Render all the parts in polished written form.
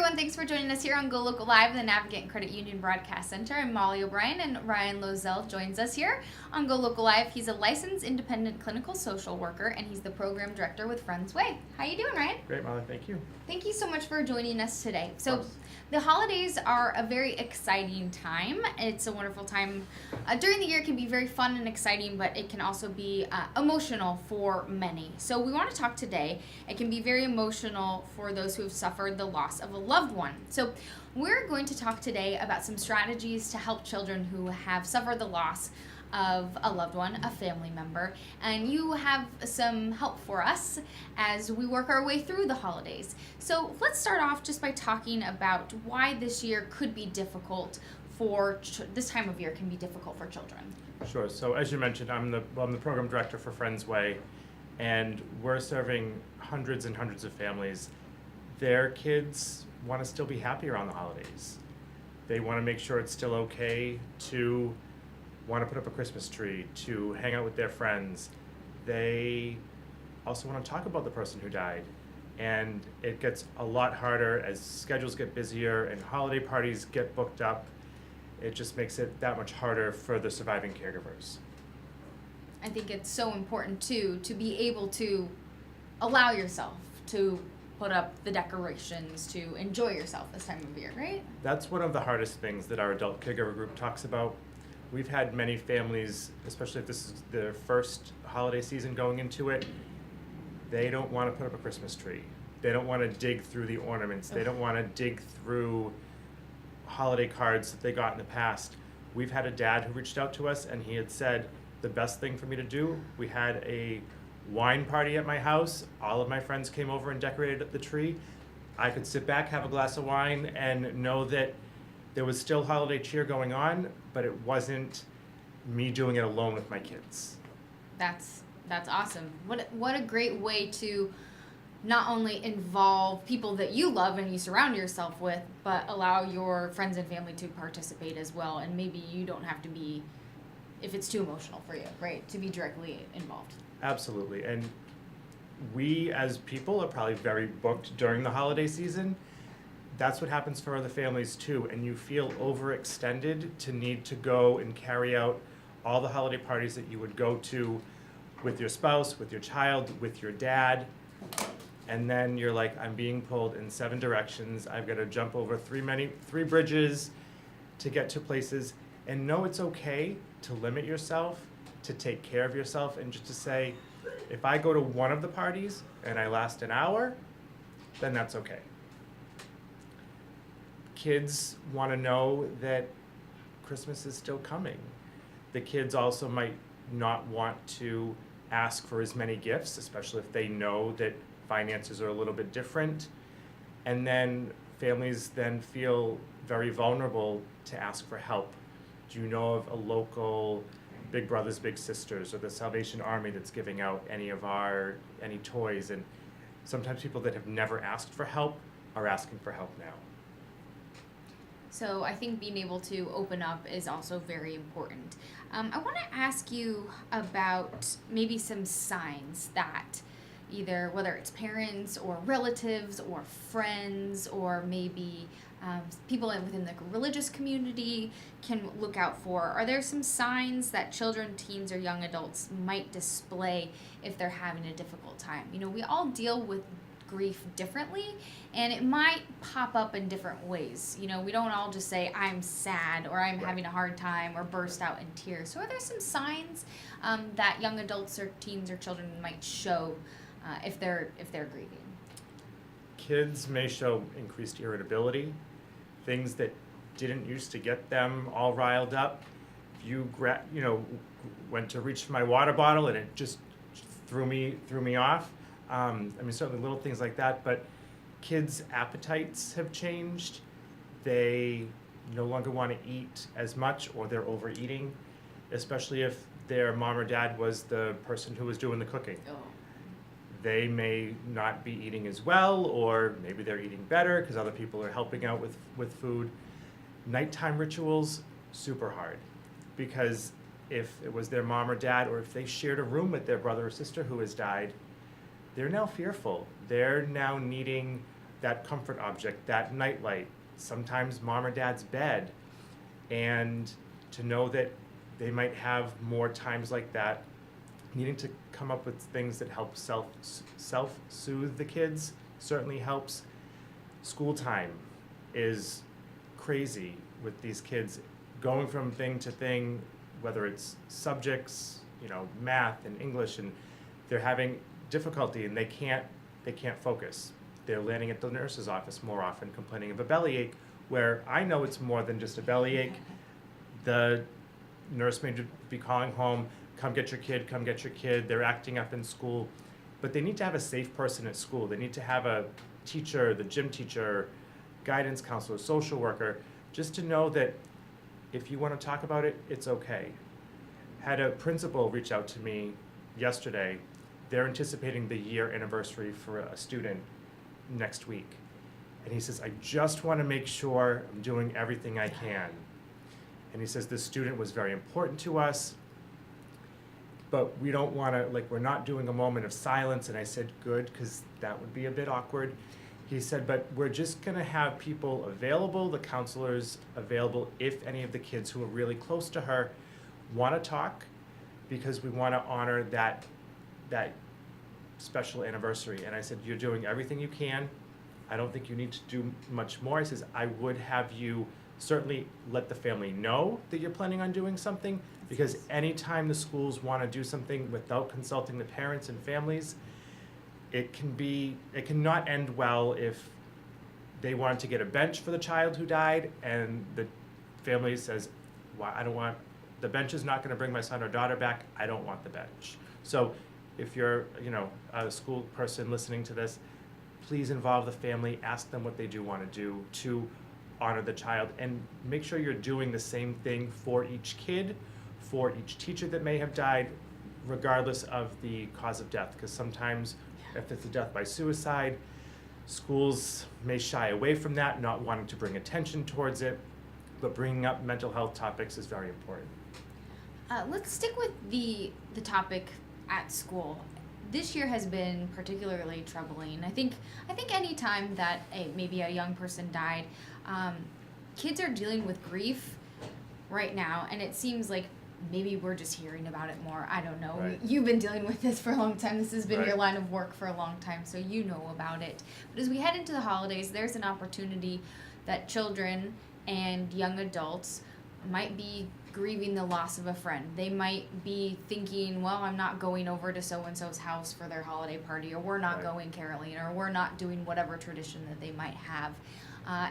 everyone. Thanks for joining us here on GoLocal Live, the Navigate and Credit Union Broadcast Center. I'm Molly O'Brien, and Ryan Loiselle joins us here on GoLocal Live. He's a licensed independent clinical social worker, and he's the program director with Friends Way. How you doing, Ryan? Great, Molly. Thank you. Thank you so much for joining us today. So, the holidays are a very exciting time. It's a wonderful time. During the year, it can be very fun and exciting, but it can also be emotional for many. So, we want to talk today. It can be very emotional for those who have suffered the loss of a loved one. So, we're going to talk today about some strategies to help children who have suffered the loss of a loved one, a family member, and you have some help for us as we work our way through the holidays. So let's start off just by talking about why this year could be difficult for this time of year can be difficult for children. Sure. So as you mentioned, I'm the program director for Friends Way, and we're serving hundreds and hundreds of families. Their kids want to still be happy around the holidays. They want to make sure it's still okay to want to put up a Christmas tree, to hang out with their friends. They also want to talk about the person who died. And it gets a lot harder as schedules get busier and holiday parties get booked up. It just makes it that much harder for the surviving caregivers. I think it's so important too to be able to allow yourself to put up the decorations, to enjoy yourself this time of year, right? That's one of the hardest things that our adult caregiver group talks about. We've had many families, especially if this is their first holiday season going into it, they don't want to put up a Christmas tree. They don't want to dig through the ornaments. They don't want to dig through holiday cards that they got in the past. We've had a dad who reached out to us and he had said, the best thing for me to do, we had a wine party at my house. All of my friends came over and decorated the tree. I could sit back, have a glass of wine, and know that there was still holiday cheer going on, but it wasn't me doing it alone with my kids. That's awesome. What a great way to not only involve people that you love and you surround yourself with, but allow your friends and family to participate as well. And maybe you don't have to be, if it's too emotional for you, right, to be directly involved. Absolutely. And we as people are probably very booked during the holiday season. That's what happens for other families too, and you feel overextended to need to go and carry out all the holiday parties that you would go to with your spouse, with your child, with your dad, and then you're like, I'm being pulled in 7 directions. I've got to jump over 3 bridges to get to places. And know it's okay to limit yourself, to take care of yourself, and just to say, if I go to one of the parties and I last an hour, then that's okay. Kids want to know that Christmas is still coming. The kids also might not want to ask for as many gifts, especially if they know that finances are a little bit different. And then families then feel very vulnerable to ask for help. Do you know of a local Big Brothers Big Sisters or the Salvation Army that's giving out any toys? And sometimes people that have never asked for help are asking for help now. So I think being able to open up is also very important. I want to ask you about maybe some signs that either whether it's parents or relatives or friends or maybe people within the religious community can look out for. Are there some signs that children, teens, or young adults might display if they're having a difficult time? You know, we all deal with grief differently, and it might pop up in different ways. You know, we don't all just say, I'm sad, or I'm having a hard time, or burst out in tears. So are there some signs that young adults or teens or children might show if they're grieving? Kids may show increased irritability, things that didn't used to get them all riled up. If you went to reach for my water bottle and it just threw me off. Certainly little things like that, but kids' appetites have changed. They no longer want to eat as much, or they're overeating, especially if their mom or dad was the person who was doing the cooking. Oh. They may not be eating as well, or maybe they're eating better because other people are helping out with food. Nighttime rituals, super hard, because if it was their mom or dad, or if they shared a room with their brother or sister who has died, they're now fearful. They're now needing that comfort object, that nightlight, sometimes mom or dad's bed, and to know that they might have more times like that, needing to come up with things that help self-soothe the kids certainly helps. School time is crazy with these kids, going from thing to thing, whether it's subjects, math and English, and they're having difficulty and they can't focus. They're landing at the nurse's office more often complaining of a bellyache, where I know it's more than just a bellyache. The nurse may be calling home, come get your kid, come get your kid. They're acting up in school. But they need to have a safe person at school. They need to have a teacher, the gym teacher, guidance counselor, social worker, just to know that if you want to talk about it, it's okay. Had a principal reach out to me yesterday. They're anticipating the year anniversary for a student next week. And he says, I just want to make sure I'm doing everything I can. And he says, this student was very important to us, but we don't want to, we're not doing a moment of silence. And I said, good, because that would be a bit awkward. He said, but we're just going to have people available, the counselors available, if any of the kids who are really close to her want to talk, because we want to honor that special anniversary. And I said, you're doing everything you can. I don't think you need to do much more. He says, I would have you certainly let the family know that you're planning on doing something, because anytime the schools want to do something without consulting the parents and families, it cannot end well if they want to get a bench for the child who died and the family says, well, the bench is not going to bring my son or daughter back, I don't want the bench. So if you're a school person listening to this, please involve the family, ask them what they do want to do to honor the child, and make sure you're doing the same thing for each kid, for each teacher that may have died, regardless of the cause of death, because sometimes if it's a death by suicide, schools may shy away from that, not wanting to bring attention towards it, but bringing up mental health topics is very important. Let's stick with the topic at school. This year has been particularly troubling. I think any time that maybe a young person died, kids are dealing with grief right now, and it seems like maybe we're just hearing about it more. I don't know. Right. You've been dealing with this for a long time. This has been Right. your line of work for a long time, so you know about it. But as we head into the holidays, there's an opportunity that children and young adults might be grieving the loss of a friend. They might be thinking, well, I'm not going over to so-and-so's house for their holiday party, or we're not Right. going caroling, or we're not doing whatever tradition that they might have.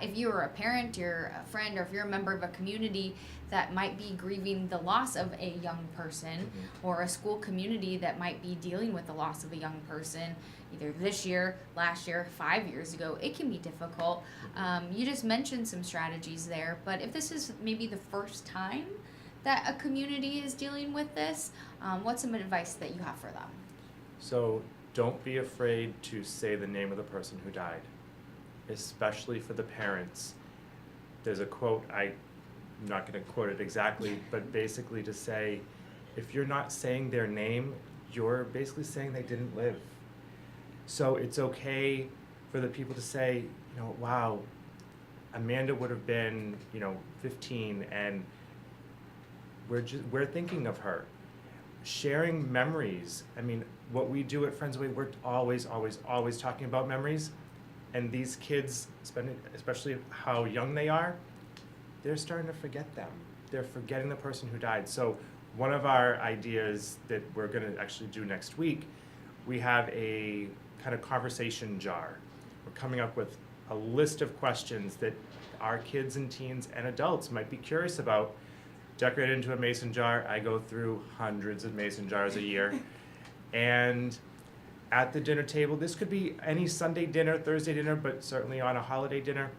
If you're a parent, you're a friend, or if you're a member of a community that might be grieving the loss of a young person, or a school community that might be dealing with the loss of a young person, either this year, last year, 5 years ago, it can be difficult. You just mentioned some strategies there, but if this is maybe the first time that a community is dealing with this, what's some advice that you have for them? So don't be afraid to say the name of the person who died, especially for the parents. There's a quote, I'm not going to quote it exactly, but basically to say, if you're not saying their name, you're basically saying they didn't live. So it's okay for the people to say, wow, Amanda would have been, 15, and we're thinking of her. Sharing memories. I mean, what we do at Friends Away, we're always talking about memories. And these kids, especially how young they are, they're starting to forget them. They're forgetting the person who died. So one of our ideas that we're going to actually do next week, we have a kind of conversation jar. We're coming up with a list of questions that our kids and teens and adults might be curious about. Decorated into a mason jar. I go through hundreds of mason jars a year. And at the dinner table, this could be any Sunday dinner, Thursday dinner, but certainly on a holiday dinner.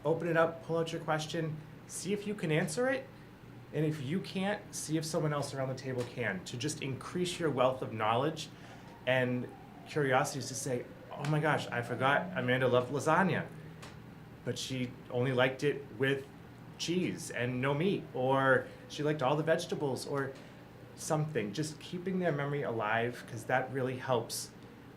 Open it up, pull out your question, see if you can answer it, and if you can't, see if someone else around the table can, to just increase your wealth of knowledge and curiosity, to say, oh my gosh, I forgot Amanda loved lasagna, but she only liked it with cheese and no meat, or she liked all the vegetables, or something. Just keeping their memory alive, because that really helps,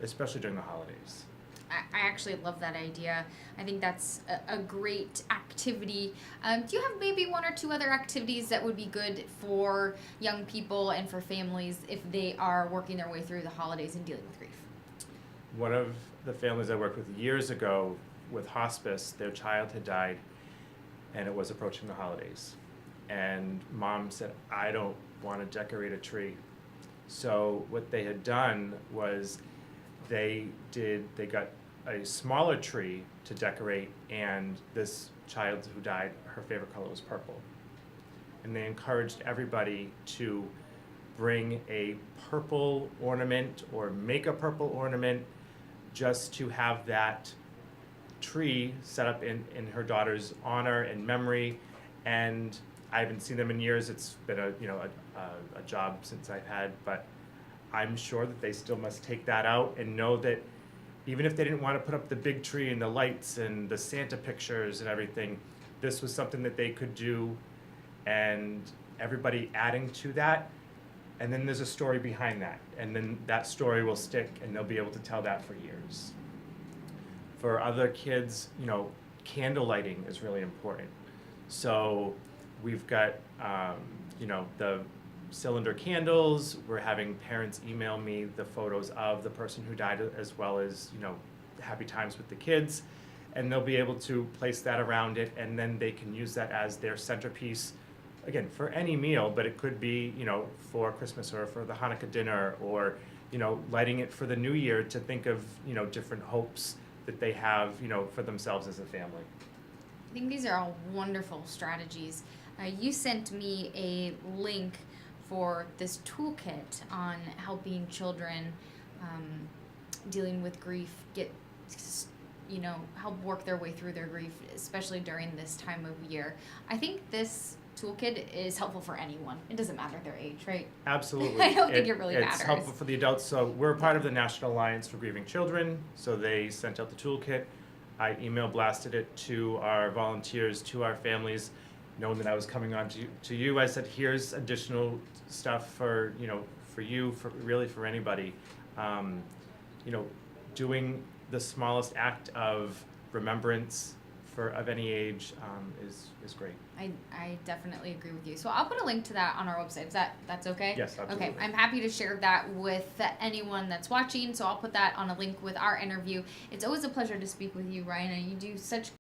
especially during the holidays. I actually love that idea. I think that's a great activity. Do you have maybe one or two other activities that would be good for young people and for families if they are working their way through the holidays and dealing with grief? One of the families I worked with years ago with hospice, their child had died and it was approaching the holidays. And mom said, I don't want to decorate a tree. So what they had done was they got a smaller tree to decorate, and this child who died, her favorite color was purple. And they encouraged everybody to bring a purple ornament or make a purple ornament just to have that tree set up in her daughter's honor and memory. And I haven't seen them in years. It's been a job since I've had, but I'm sure that they still must take that out and know that even if they didn't want to put up the big tree and the lights and the Santa pictures and everything, this was something that they could do, and everybody adding to that. And then there's a story behind that, and then that story will stick and they'll be able to tell that for years. For other kids, candle lighting is really important. So we've got, the cylinder candles. We're having parents email me the photos of the person who died, as well as, happy times with the kids. And they'll be able to place that around it, and then they can use that as their centerpiece, again, for any meal, but it could be, for Christmas or for the Hanukkah dinner, or, lighting it for the New Year to think of, different hopes that they have, for themselves as a family. I think these are all wonderful strategies. You sent me a link for this toolkit on helping children dealing with grief help work their way through their grief, especially during this time of year. I think this toolkit is helpful for anyone. It doesn't matter their age, right? Absolutely. I don't think it really matters. It's helpful for the adults. So we're part of the National Alliance for Grieving Children. So they sent out the toolkit. I email blasted it to our volunteers, to our families, knowing that I was coming on to you. I said, here's additional stuff for you, for anybody. Doing the smallest act of remembrance of any age is great. I definitely agree with you. So I'll put a link to that on our website. That's okay? Yes, absolutely. Okay, I'm happy to share that with anyone that's watching. So I'll put that on a link with our interview. It's always a pleasure to speak with you, Ryan, and you do such